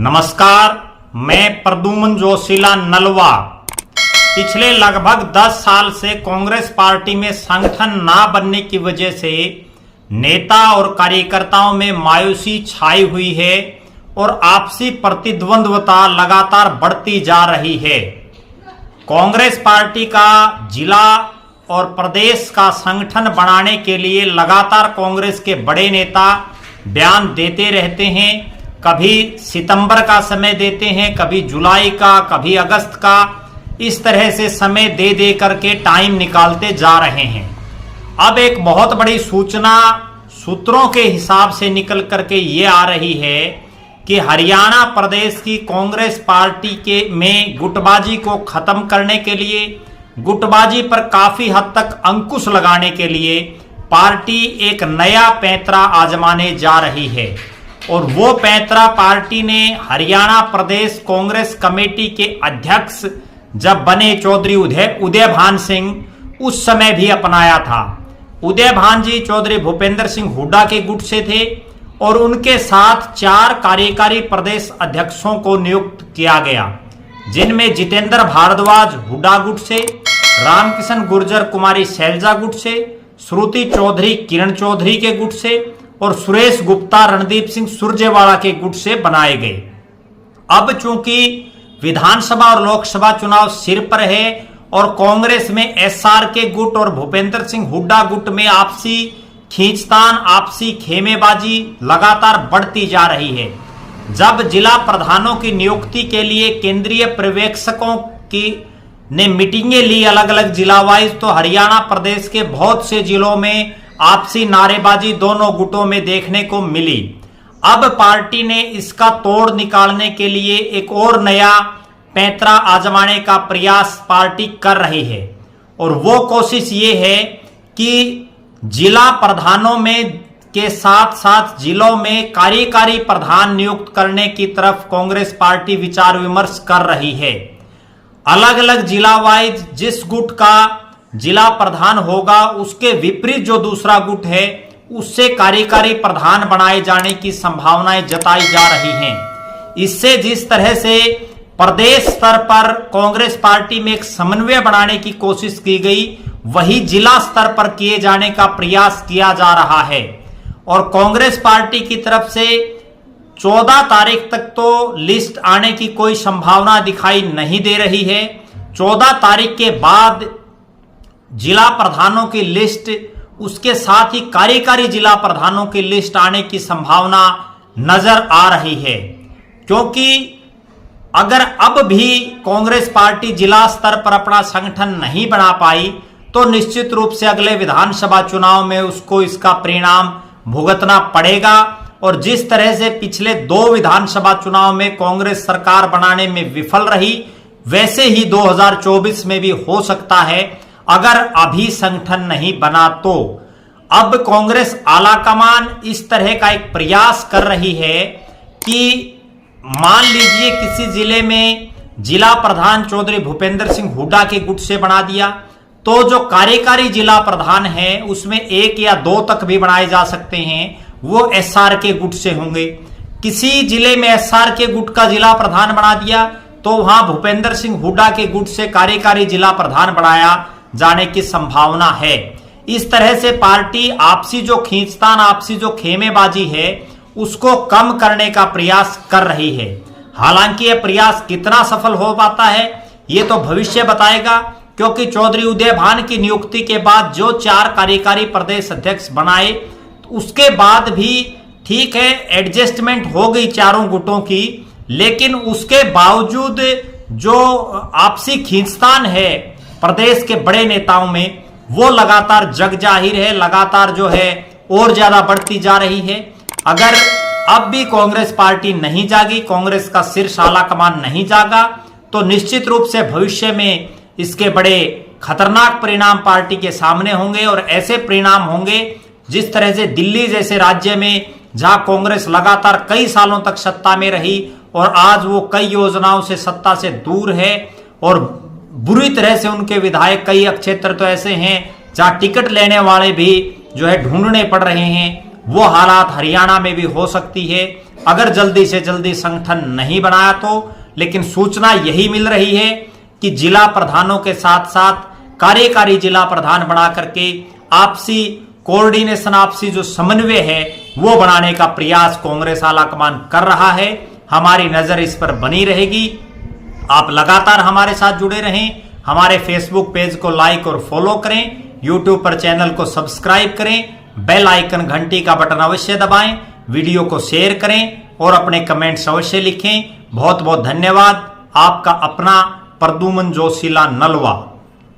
नमस्कार, मैं प्रद्युम्न जोशीला नलवा। पिछले लगभग 10 साल से कांग्रेस पार्टी में संगठन ना बनने की वजह से नेता और कार्यकर्ताओं में मायूसी छाई हुई है और आपसी प्रतिद्वंद्वता लगातार बढ़ती जा रही है। कांग्रेस पार्टी का जिला और प्रदेश का संगठन बनाने के लिए लगातार कांग्रेस के बड़े नेता बयान देते रहते हैं। कभी सितंबर का समय देते हैं, कभी जुलाई का, कभी अगस्त का। इस तरह से समय दे दे करके टाइम निकालते जा रहे हैं। अब एक बहुत बड़ी सूचना सूत्रों के हिसाब से निकल करके ये आ रही है कि हरियाणा प्रदेश की कांग्रेस पार्टी के में गुटबाजी को खत्म करने के लिए, गुटबाजी पर काफी हद तक अंकुश लगाने के लिए पार्टी एक नया पैंतरा आजमाने जा रही है। और वो पैंतरा पार्टी ने हरियाणा प्रदेश कांग्रेस कमेटी के अध्यक्ष जब बने चौधरी उदयभान सिंह उस समय भी अपनाया था। उदयभान जी चौधरी भूपेंद्र सिंह हुड्डा के गुट से थे और उनके साथ 4 कार्यकारी प्रदेश अध्यक्षों को नियुक्त किया गया, जिनमें जितेंद्र भारद्वाज हुड्डा गुट से, रामकिशन गुर्जर कुमारी शैलजा गुट से, श्रुति चौधरी किरण चौधरी के गुट से और सुरेश गुप्ता रणदीप सिंह सुरजेवाला के गुट से बनाए गए। अब चूंकि विधानसभा और लोकसभा चुनाव सिर पर है और कांग्रेस में एसआर के गुट और भूपेंद्र सिंह हुड्डा गुट में आपसी खींचतान, आपसी खेमेबाजी लगातार बढ़ती जा रही है। जब जिला प्रधानों की नियुक्ति के लिए केंद्रीय पर्यवेक्षकों की ने मीटिंगें ली अलग अलग जिला वाइज, तो हरियाणा प्रदेश के बहुत से जिलों में आपसी नारेबाजी दोनों गुटों में देखने को मिली। अब पार्टी ने इसका तोड़ निकालने के लिए एक और नया पैंतरा आजमाने का प्रयास पार्टी कर रही है। और वो कोशिश ये है कि जिला प्रधानों में के साथ साथ जिलों में कार्यकारी प्रधान नियुक्त करने की तरफ कांग्रेस पार्टी विचार विमर्श कर रही है। अलग अलग जिला वाइज जिस गुट का जिला प्रधान होगा उसके विपरीत जो दूसरा गुट है उससे कार्यकारी प्रधान बनाए जाने की संभावनाएं जताई जा रही हैं। इससे जिस तरह से प्रदेश स्तर पर कांग्रेस पार्टी में एक समन्वय बनाने की कोशिश की गई, वही जिला स्तर पर किए जाने का प्रयास किया जा रहा है। और कांग्रेस पार्टी की तरफ से 14 तारीख तक तो लिस्ट आने की कोई संभावना दिखाई नहीं दे रही है। 14 तारीख के बाद जिला प्रधानों की लिस्ट, उसके साथ ही कार्यकारी जिला प्रधानों की लिस्ट आने की संभावना नजर आ रही है। क्योंकि अगर अब भी कांग्रेस पार्टी जिला स्तर पर अपना संगठन नहीं बना पाई तो निश्चित रूप से अगले विधानसभा चुनाव में उसको इसका परिणाम भुगतना पड़ेगा। और जिस तरह से पिछले 2 विधानसभा चुनाव में कांग्रेस सरकार बनाने में विफल रही, वैसे ही 2024 में भी हो सकता है अगर अभी संगठन नहीं बना तो। अब कांग्रेस आलाकमान इस तरह का एक प्रयास कर रही है कि मान लीजिए किसी जिले में जिला प्रधान चौधरी भूपेंद्र सिंह हुड्डा के गुट से बना दिया, तो जो कार्यकारी जिला प्रधान है उसमें 1 या 2 तक भी बनाए जा सकते हैं, वो एसआर के गुट से होंगे। किसी जिले में एसआर के गुट का जिला प्रधान बना दिया तो वहां भूपेंद्र सिंह हुड्डा के गुट से कार्यकारी जिला प्रधान बनाया जाने की संभावना है। इस तरह से पार्टी आपसी जो खींचतान, आपसी जो खेमेबाजी है उसको कम करने का प्रयास कर रही है। हालांकि यह प्रयास कितना सफल हो पाता है ये तो भविष्य बताएगा, क्योंकि चौधरी उदयभान की नियुक्ति के बाद जो 4 कार्यकारी प्रदेश अध्यक्ष बनाए उसके बाद भी ठीक है एडजस्टमेंट हो गई चारों गुटों की, लेकिन उसके बावजूद जो आपसी खींचतान है प्रदेश के बड़े नेताओं में वो लगातार जग जाहिर है, लगातार जो है और ज्यादा बढ़ती जा रही है। अगर अब भी कांग्रेस पार्टी नहीं जागी, कांग्रेस का शीर्ष आलाकमान नहीं जागा, तो निश्चित रूप से भविष्य में इसके बड़े खतरनाक परिणाम पार्टी के सामने होंगे। और ऐसे परिणाम होंगे जिस तरह से दिल्ली जैसे राज्य में जहां कांग्रेस लगातार कई सालों तक सत्ता में रही और आज वो कई योजनाओं से सत्ता से दूर है और बुरी तरह से उनके विधायक, कई क्षेत्र तो ऐसे हैं जहां टिकट लेने वाले भी जो है ढूंढने पड़ रहे हैं, वो हालात हरियाणा में भी हो सकती है। अगर जल्दी से जल्दी संगठन नहीं बनाया तो। लेकिन सूचना यही मिल रही है कि जिला प्रधानों के साथ साथ कार्यकारी जिला प्रधान बना करके आपसी कोऑर्डिनेशन, आपसी जो समन्वय है वो बनाने का प्रयास कांग्रेस आलाकमान कर रहा है। हमारी नजर इस पर बनी रहेगी। आप लगातार हमारे साथ जुड़े रहें। हमारे फेसबुक पेज को लाइक और फॉलो करें, यूट्यूब पर चैनल को सब्सक्राइब करें, बेल आइकन घंटी का बटन अवश्य दबाएं, वीडियो को शेयर करें और अपने कमेंट्स अवश्य लिखें। बहुत बहुत धन्यवाद। आपका अपना प्रद्युमन जोशीला नलवा।